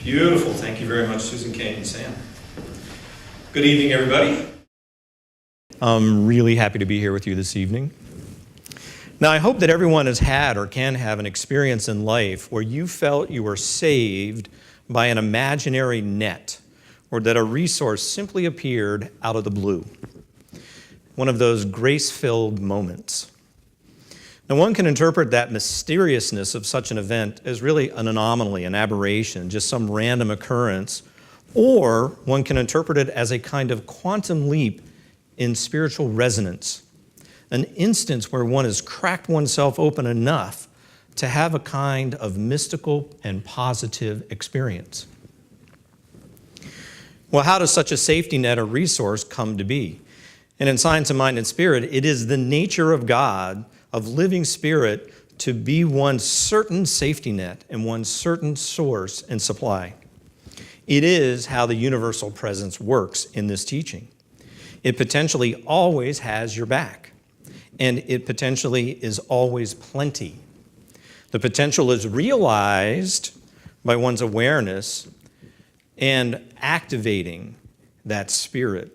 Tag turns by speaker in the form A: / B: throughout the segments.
A: Beautiful. Thank you very much, Susan, Kane, and Sam. Good evening, everybody. I'm really happy to be here with you this evening. Now, I hope that everyone has had or can have an experience in life where you felt you were saved by an imaginary net, or that a resource simply appeared out of the blue. One of those grace-filled moments. Now, one can interpret that mysteriousness of such an event as really an anomaly, an aberration, just some random occurrence, or one can interpret it as a kind of quantum leap in spiritual resonance, an instance where one has cracked oneself open enough to have a kind of mystical and positive experience. Well, how does such a safety net or resource come to be? And in Science of Mind and Spirit, it is the nature of God, of living spirit, to be one certain safety net and one certain source and supply. It is how the universal presence works in this teaching. It potentially always has your back, and it potentially is always plenty. The potential is realized by one's awareness and activating that spirit.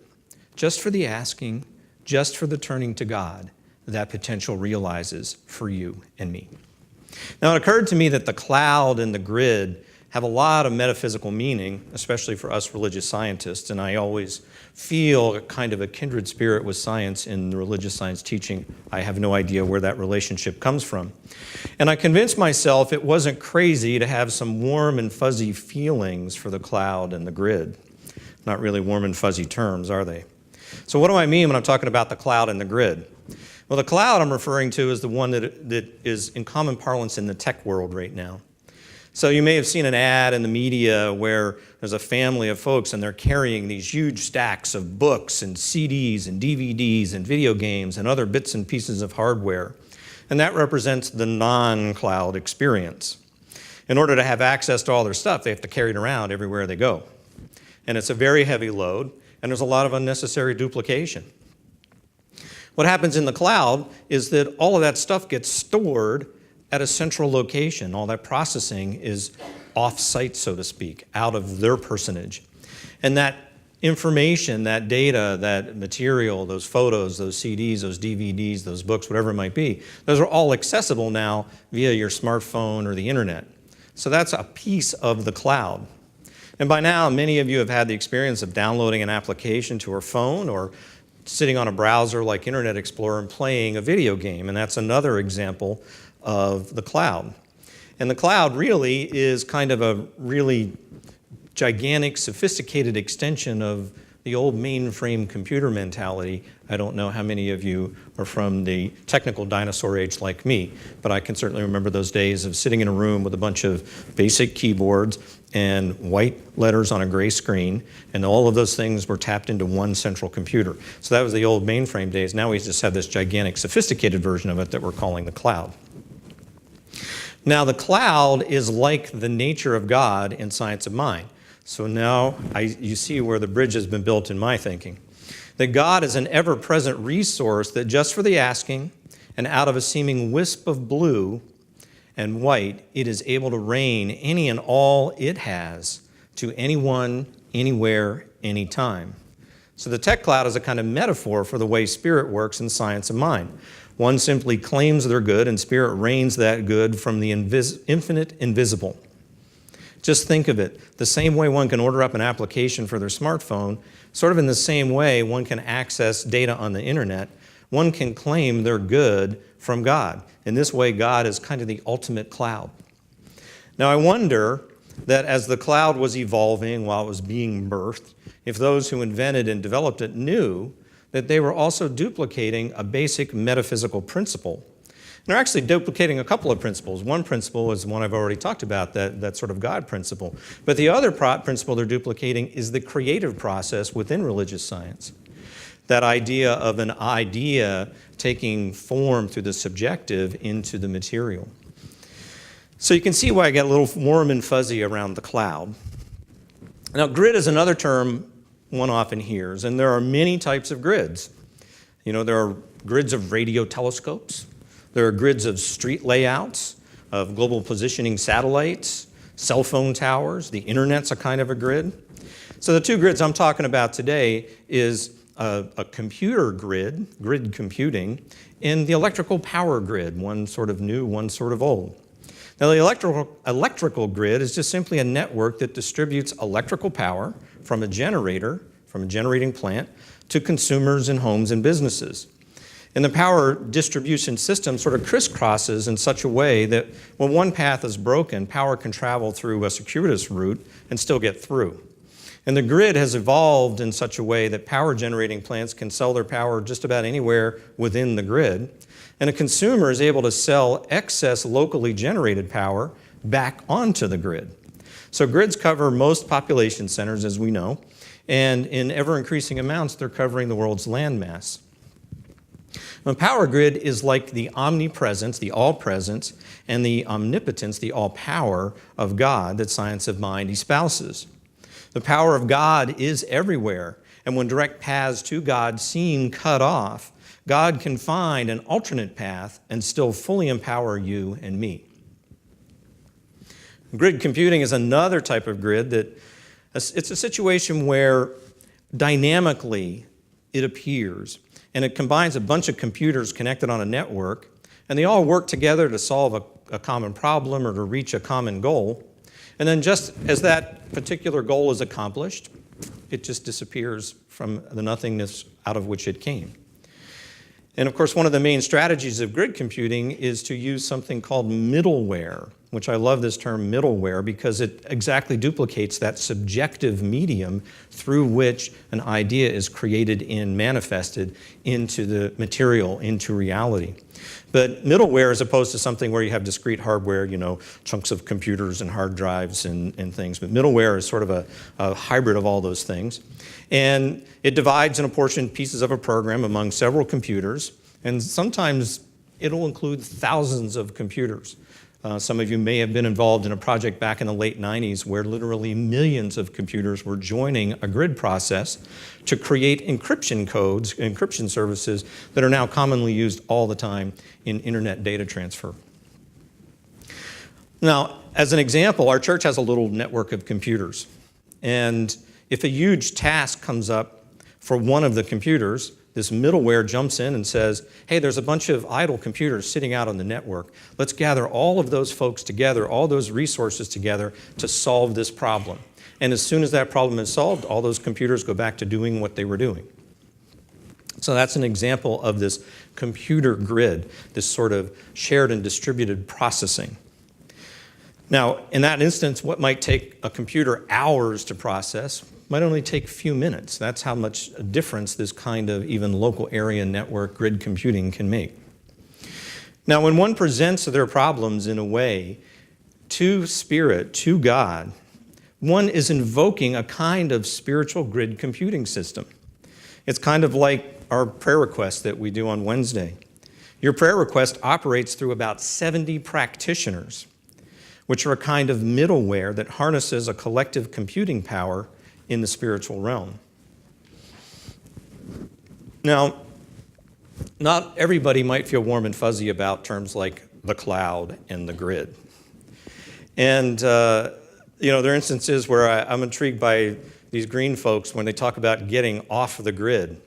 A: Just for the asking, just for the turning to God, that potential realizes for you and me. Now, it occurred to me that the cloud and the grid have a lot of metaphysical meaning, especially for us religious scientists, and I always feel kind of a kindred spirit with science in the religious science teaching. I have no idea where that relationship comes from. And I convinced myself it wasn't crazy to have some warm and fuzzy feelings for the cloud and the grid. Not really warm and fuzzy terms, are they? So what do I mean when I'm talking about the cloud and the grid? Well, the cloud I'm referring to is the one that is in common parlance in the tech world right now. So you may have seen an ad in the media where there's a family of folks and they're carrying these huge stacks of books and CDs and DVDs and video games and other bits and pieces of hardware. And that represents the non-cloud experience. In order to have access to all their stuff, they have to carry it around everywhere they go. And it's a very heavy load, and there's a lot of unnecessary duplication. What happens in the cloud is that all of that stuff gets stored at a central location. All that processing is off-site, so to speak, out of their personage. And that information, that data, that material, those photos, those CDs, those DVDs, those books, whatever it might be, those are all accessible now via your smartphone or the internet. So that's a piece of the cloud. And by now, many of you have had the experience of downloading an application to your phone or sitting on a browser like Internet Explorer and playing a video game, and that's another example of the cloud. And the cloud really is kind of a really gigantic, sophisticated extension of the old mainframe computer mentality. I don't know how many of you are from the technical dinosaur age like me, but I can certainly remember those days of sitting in a room with a bunch of basic keyboards and white letters on a gray screen, and all of those things were tapped into one central computer. So that was the old mainframe days. Now we just have this gigantic, sophisticated version of it that we're calling the cloud. Now, the cloud is like the nature of God in Science of Mind. So now you see where the bridge has been built in my thinking. That God is an ever-present resource that just for the asking, and out of a seeming wisp of blue and white, it is able to rain any and all it has to anyone, anywhere, anytime. So the tech cloud is a kind of metaphor for the way spirit works in Science of Mind. One simply claims their good, and spirit rains that good from the infinite invisible. Just think of it. The same way one can order up an application for their smartphone, sort of in the same way one can access data on the internet, one can claim their good from God. In this way, God is kind of the ultimate cloud. Now, I wonder that as the cloud was evolving while it was being birthed, if those who invented and developed it knew that they were also duplicating a basic metaphysical principle. And they're actually duplicating a couple of principles. One principle is one I've already talked about, that sort of God principle. But the other principle they're duplicating is the creative process within religious science. That idea of an idea taking form through the subjective into the material. So you can see why I get a little warm and fuzzy around the cloud. Now, grid is another term one often hears, and there are many types of grids. You know, there are grids of radio telescopes, there are grids of street layouts, of global positioning satellites, cell phone towers. The internet's a kind of a grid. So the two grids I'm talking about today is a computer grid, grid computing, and the electrical power grid, one sort of new, one sort of old. Now the electrical grid is just simply a network that distributes electrical power from a generator, from a generating plant, to consumers in homes and businesses. And the power distribution system sort of crisscrosses in such a way that when one path is broken, power can travel through a circuitous route and still get through. And the grid has evolved in such a way that power generating plants can sell their power just about anywhere within the grid. And a consumer is able to sell excess locally generated power back onto the grid. So grids cover most population centers, as we know, and in ever-increasing amounts, they're covering the world's landmass. A power grid is like the omnipresence, the all-presence, and the omnipotence, the all-power of God that science of mind espouses. The power of God is everywhere, and when direct paths to God seem cut off, God can find an alternate path and still fully empower you and me. Grid computing is another type of grid that it's a situation where dynamically it appears, and it combines a bunch of computers connected on a network, and they all work together to solve a common problem or to reach a common goal. And then just as that particular goal is accomplished, it just disappears from the nothingness out of which it came. And of course, one of the main strategies of grid computing is to use something called middleware, which I love this term middleware because it exactly duplicates that subjective medium through which an idea is created and manifested into the material, into reality. But middleware, as opposed to something where you have discrete hardware, chunks of computers and hard drives and things, but middleware is sort of a hybrid of all those things. And it divides and apportions pieces of a program among several computers, and sometimes it'll include thousands of computers. Some of you may have been involved in a project back in the late 90s where literally millions of computers were joining a grid process to create encryption codes, encryption services that are now commonly used all the time in internet data transfer. Now, as an example, our church has a little network of computers. And if a huge task comes up for one of the computers, this middleware jumps in and says, hey, there's a bunch of idle computers sitting out on the network. Let's gather all of those folks together, all those resources together to solve this problem. And as soon as that problem is solved, all those computers go back to doing what they were doing. So that's an example of this computer grid, this sort of shared and distributed processing. Now, in that instance, what might take a computer hours to process might only take a few minutes. That's how much difference this kind of even local area network grid computing can make. Now, when one presents their problems in a way to Spirit, to God, one is invoking a kind of spiritual grid computing system. It's kind of like our prayer request that we do on Wednesday. Your prayer request operates through about 70 practitioners, which are a kind of middleware that harnesses a collective computing power in the spiritual realm. Now, not everybody might feel warm and fuzzy about terms like the cloud and the grid. And, there are instances where I'm intrigued by these green folks when they talk about getting off the grid.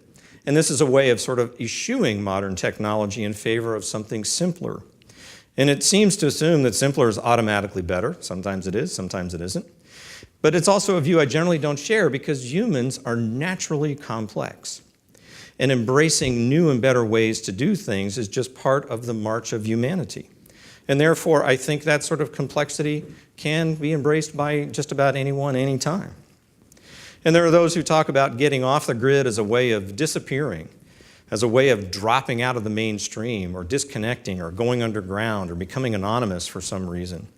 A: And this is a way of sort of eschewing modern technology in favor of something simpler. And it seems to assume that simpler is automatically better. Sometimes it is, sometimes it isn't. But it's also a view I generally don't share because humans are naturally complex. And embracing new and better ways to do things is just part of the march of humanity. And therefore, I think that sort of complexity can be embraced by just about anyone, anytime. And there are those who talk about getting off the grid as a way of disappearing, as a way of dropping out of the mainstream or disconnecting or going underground or becoming anonymous for some reason.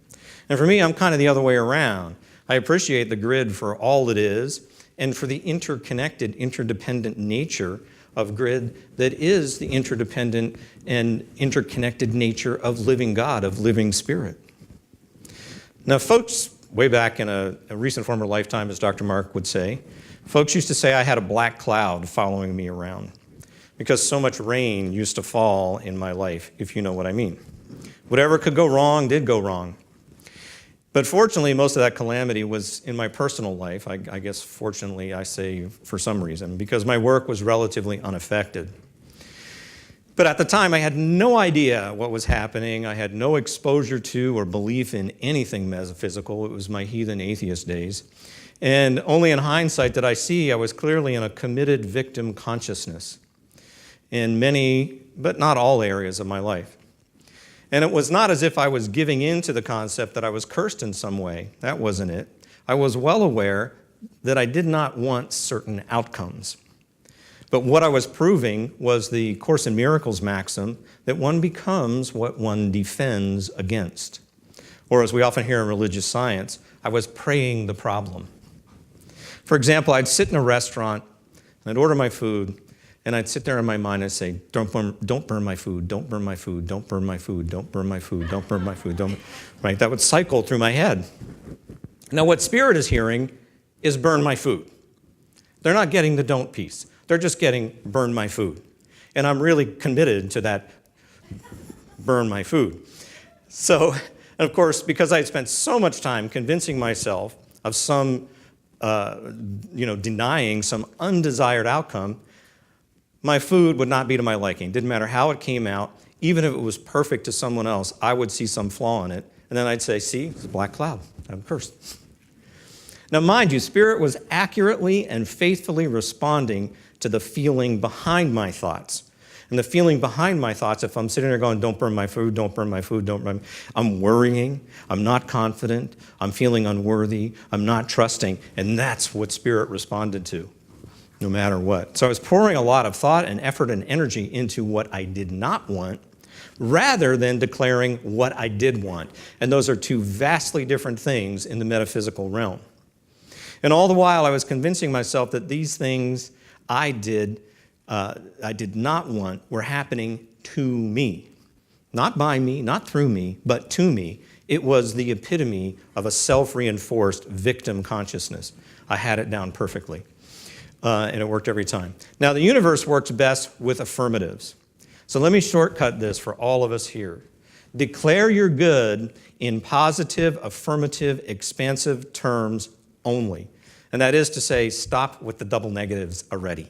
A: And for me, I'm kind of the other way around. I appreciate the grid for all it is and for the interconnected, interdependent nature of grid that is the interdependent and interconnected nature of living God, of living Spirit. Now, folks, way back in a recent former lifetime, as Dr. Mark would say, folks used to say I had a black cloud following me around because so much rain used to fall in my life, if you know what I mean. Whatever could go wrong did go wrong. But fortunately, most of that calamity was in my personal life. I guess fortunately, I say for some reason, because my work was relatively unaffected. But at the time, I had no idea what was happening. I had no exposure to or belief in anything metaphysical. It was my heathen atheist days. And only in hindsight did I see I was clearly in a committed victim consciousness in many, but not all areas of my life. And it was not as if I was giving in to the concept that I was cursed in some way. That wasn't it. I was well aware that I did not want certain outcomes. But what I was proving was the Course in Miracles maxim that one becomes what one defends against. Or as we often hear in religious science, I was praying the problem. For example, I'd sit in a restaurant, and I'd order my food, and I'd sit there in my mind and say, don't burn my food, don't burn my food, don't burn my food, don't burn my food, don't burn my food, don't. Right? That would cycle through my head. Now what Spirit is hearing is burn my food. They're not getting the don't piece. They're just getting burn my food. And I'm really committed to that burn my food. So, and of course, because I had spent so much time convincing myself of some, denying some undesired outcome, my food would not be to my liking. Didn't matter how it came out. Even if it was perfect to someone else, I would see some flaw in it. And then I'd say, see, it's a black cloud. I'm cursed. Now, mind you, Spirit was accurately and faithfully responding to the feeling behind my thoughts. And the feeling behind my thoughts, if I'm sitting there going, don't burn my food, don't burn my food, don't burn, I'm worrying, I'm not confident, I'm feeling unworthy, I'm not trusting, and that's what Spirit responded to, no matter what. So I was pouring a lot of thought and effort and energy into what I did not want, rather than declaring what I did want. And those are two vastly different things in the metaphysical realm. And all the while I was convincing myself that these things I did not want were happening to me. Not by me, not through me, but to me. It was the epitome of a self-reinforced victim consciousness. I had it down perfectly. And it worked every time. Now, the universe works best with affirmatives. So let me shortcut this for all of us here. Declare your good in positive, affirmative, expansive terms only. And that is to say, stop with the double negatives already.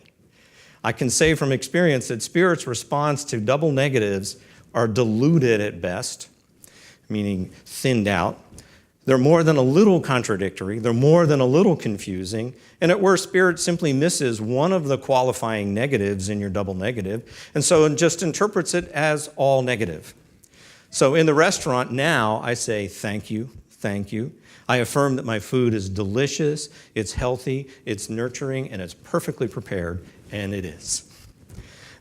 A: I can say from experience that Spirit's response to double negatives are diluted at best, meaning thinned out. They're more than a little contradictory. They're more than a little confusing. And at worst, Spirit simply misses one of the qualifying negatives in your double negative, and so it just interprets it as all negative. So in the restaurant now, I say, thank you, thank you. I affirm that my food is delicious, it's healthy, it's nurturing, and it's perfectly prepared, and it is.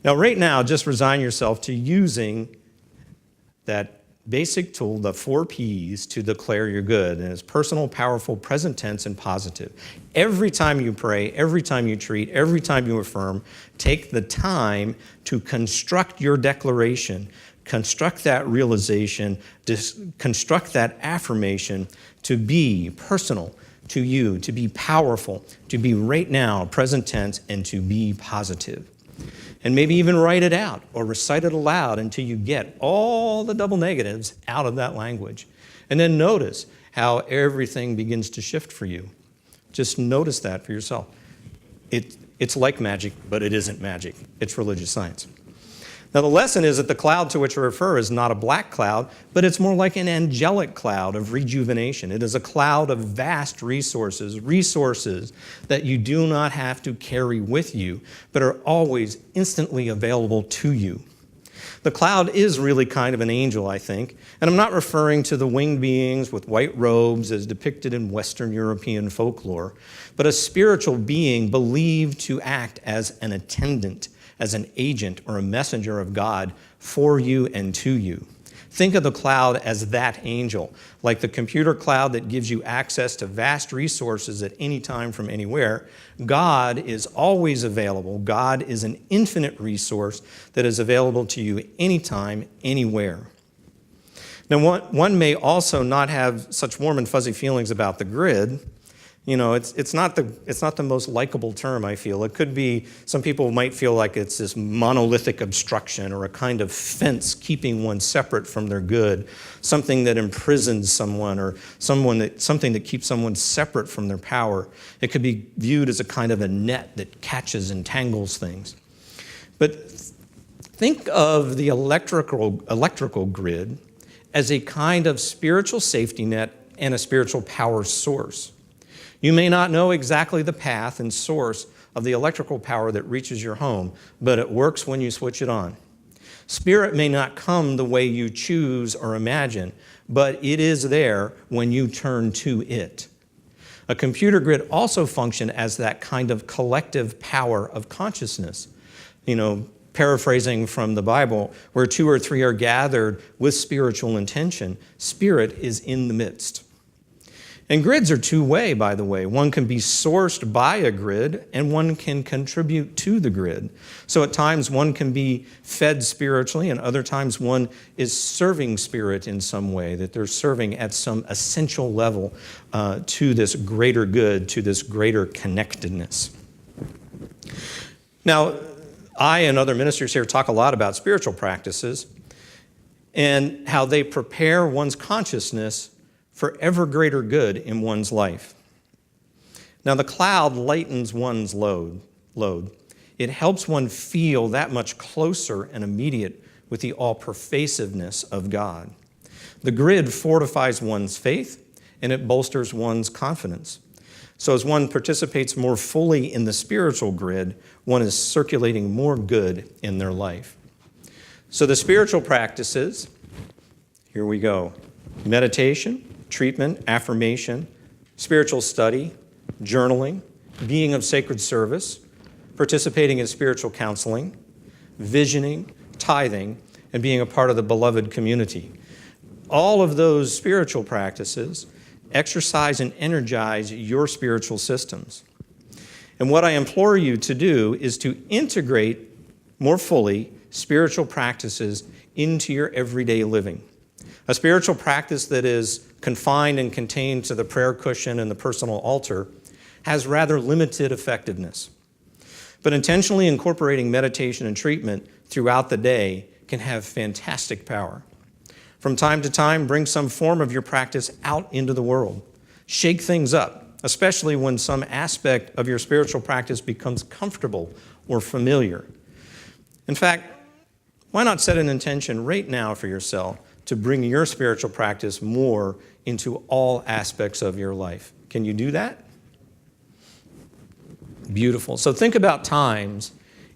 A: Now, right now, just resign yourself to using that basic tool, the 4 Ps, to declare your good, and it's personal, powerful, present tense, and positive. Every time you pray, every time you treat, every time you affirm, take the time to construct your declaration, construct that realization, construct that affirmation to be personal to you, to be powerful, to be right now, present tense, and to be positive. And maybe even write it out or recite it aloud until you get all the double negatives out of that language. And then notice how everything begins to shift for you. Just notice that for yourself. It's like magic, but it isn't magic. It's religious science. Now, the lesson is that the cloud to which I refer is not a black cloud, but it's more like an angelic cloud of rejuvenation. It is a cloud of vast resources that you do not have to carry with you, but are always instantly available to you. The cloud is really kind of an angel, I think, and I'm not referring to the winged beings with white robes as depicted in Western European folklore, but a spiritual being believed to act as an attendant, as an agent or a messenger of God for you and to you. Think of the cloud as that angel, like the computer cloud that gives you access to vast resources at any time from anywhere. God is always available. God is an infinite resource that is available to you anytime, anywhere. Now, one may also not have such warm and fuzzy feelings about the grid. It's not the most likable term, I feel. It could be, some people might feel like it's this monolithic obstruction or a kind of fence keeping one separate from their good, something that imprisons someone or something that keeps someone separate from their power. It could be viewed as a kind of a net that catches and tangles things. But think of the electrical grid as a kind of spiritual safety net and a spiritual power source. You may not know exactly the path and source of the electrical power that reaches your home, but it works when you switch it on. Spirit may not come the way you choose or imagine, but it is there when you turn to it. A computer grid also functions as that kind of collective power of consciousness. Paraphrasing from the Bible, where 2 or 3 are gathered with spiritual intention, Spirit is in the midst. And grids are two-way, by the way. One can be sourced by a grid, and one can contribute to the grid. So at times one can be fed spiritually, and other times one is serving Spirit in some way, that they're serving at some essential level to this greater good, to this greater connectedness. Now, I and other ministers here talk a lot about spiritual practices and how they prepare one's consciousness for ever greater good in one's life. Now, the cloud lightens one's load. It helps one feel that much closer and immediate with the all-pervasiveness of God. The grid fortifies one's faith, and it bolsters one's confidence. So as one participates more fully in the spiritual grid, one is circulating more good in their life. So the spiritual practices, here we go. Meditation, treatment, affirmation, spiritual study, journaling, being of sacred service, participating in spiritual counseling, visioning, tithing, and being a part of the beloved community. All of those spiritual practices exercise and energize your spiritual systems. And what I implore you to do is to integrate more fully spiritual practices into your everyday living. A spiritual practice that is confined and contained to the prayer cushion and the personal altar has rather limited effectiveness. But intentionally incorporating meditation and treatment throughout the day can have fantastic power. From time to time, bring some form of your practice out into the world. Shake things up, especially when some aspect of your spiritual practice becomes comfortable or familiar. In fact, why not set an intention right now for yourself to bring your spiritual practice more into all aspects of your life? Can you do that? Beautiful. So think about times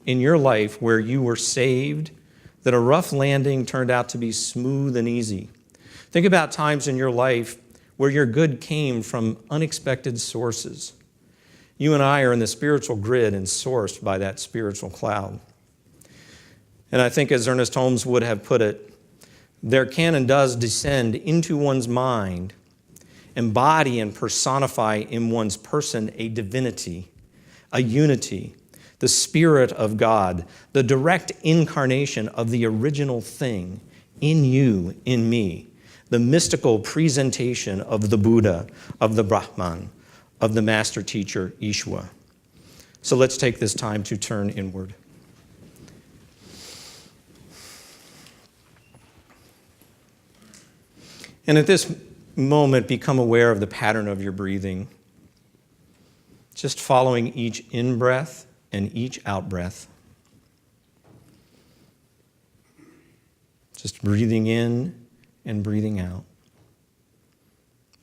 A: in your life where you were saved, that a rough landing turned out to be smooth and easy. Think about times in your life where your good came from unexpected sources. You and I are in the spiritual grid and sourced by that spiritual cloud. And I think, as Ernest Holmes would have put it, there can and does descend into one's mind, embody and personify in one's person a divinity, a unity, the Spirit of God, the direct incarnation of the original thing in you, in me, the mystical presentation of the Buddha, of the Brahman, of the master teacher, Ishwa. So let's take this time to turn inward. And at this moment, become aware of the pattern of your breathing, just following each in-breath and each out-breath. Just breathing in and breathing out.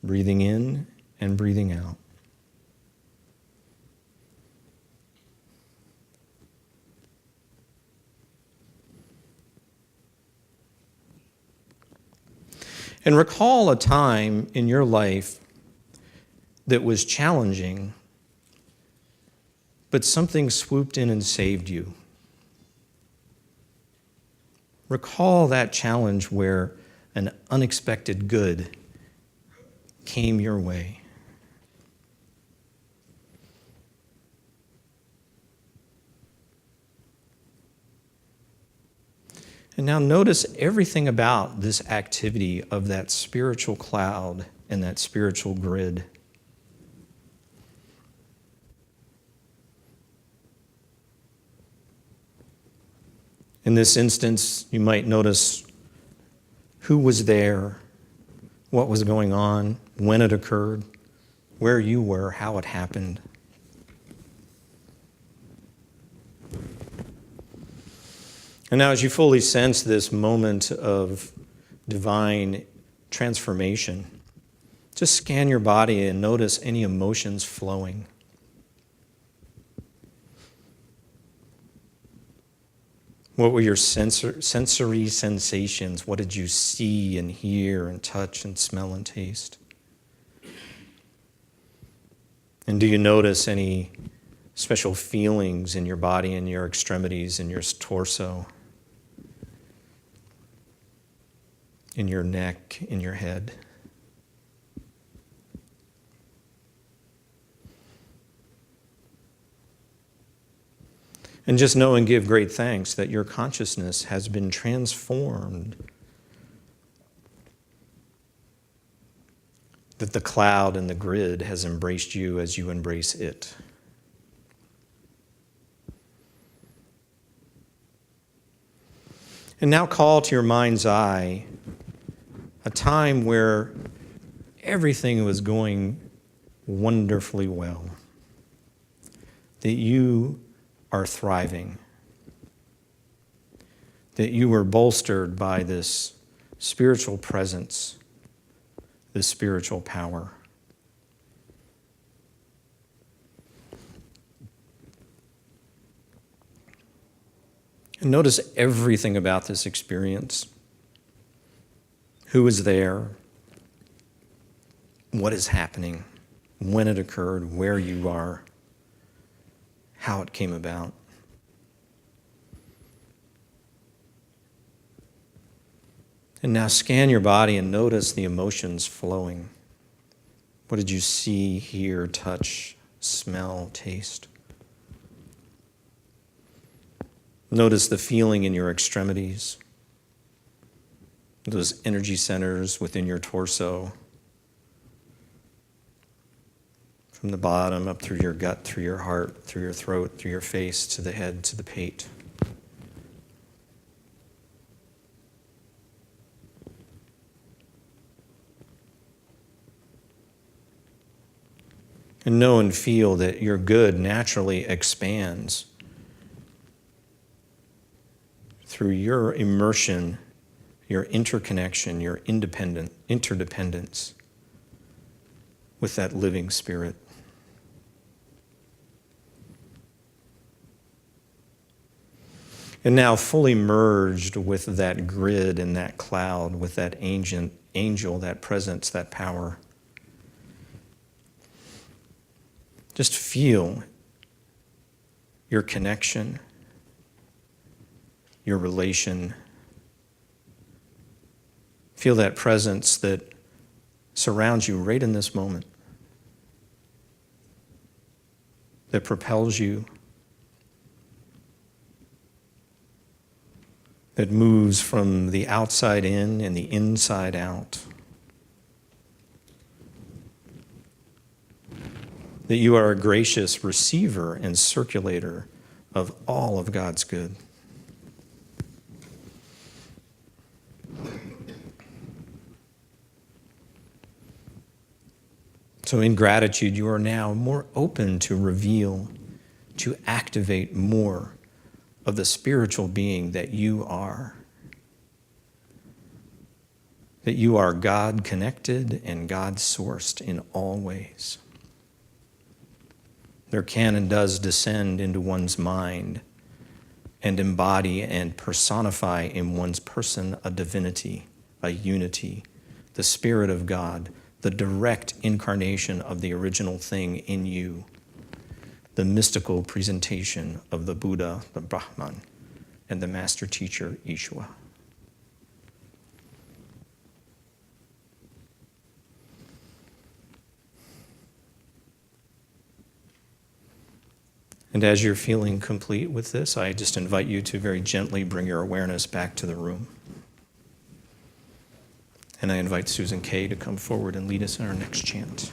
A: Breathing in and breathing out. And recall a time in your life that was challenging, but something swooped in and saved you. Recall that challenge where an unexpected good came your way. And now notice everything about this activity of that spiritual cloud and that spiritual grid. In this instance, you might notice who was there, what was going on, when it occurred, where you were, how it happened. And now as you fully sense this moment of divine transformation, just scan your body and notice any emotions flowing. What were your sensory sensations? What did you see and hear and touch and smell and taste? And do you notice any special feelings in your body, in your extremities, in your torso, in your neck, in your head? And just know and give great thanks that your consciousness has been transformed, that the cloud and the grid has embraced you as you embrace it. And now call to your mind's eye a time where everything was going wonderfully well, that you are thriving, that you were bolstered by this spiritual presence, this spiritual power. And notice everything about this experience. Who is there? What is happening? When it occurred? Where you are? How it came about. And now scan your body and notice the emotions flowing. What did you see, hear, touch, smell, taste? Notice the feeling in your extremities, those energy centers within your torso, from the bottom up through your gut, through your heart, through your throat, through your face, to the head, to the pate. And know and feel that your good naturally expands through your immersion, your interconnection, your interdependence with that living spirit. And now fully merged with that grid and that cloud, with that angel, that presence, that power. Just feel your connection, your relation. Feel that presence that surrounds you right in this moment, that propels you, that moves from the outside in and the inside out. That you are a gracious receiver and circulator of all of God's good. So in gratitude, you are now more open to reveal, to activate more of the spiritual being that you are. That you are God-connected and God-sourced in all ways. There can and does descend into one's mind and embody and personify in one's person a divinity, a unity, the Spirit of God, the direct incarnation of the original thing in you, the mystical presentation of the Buddha, the Brahman, and the master teacher, Ishwa. And as you're feeling complete with this, I just invite you to very gently bring your awareness back to the room. And I invite Susan Kay to come forward and lead us in our next chant.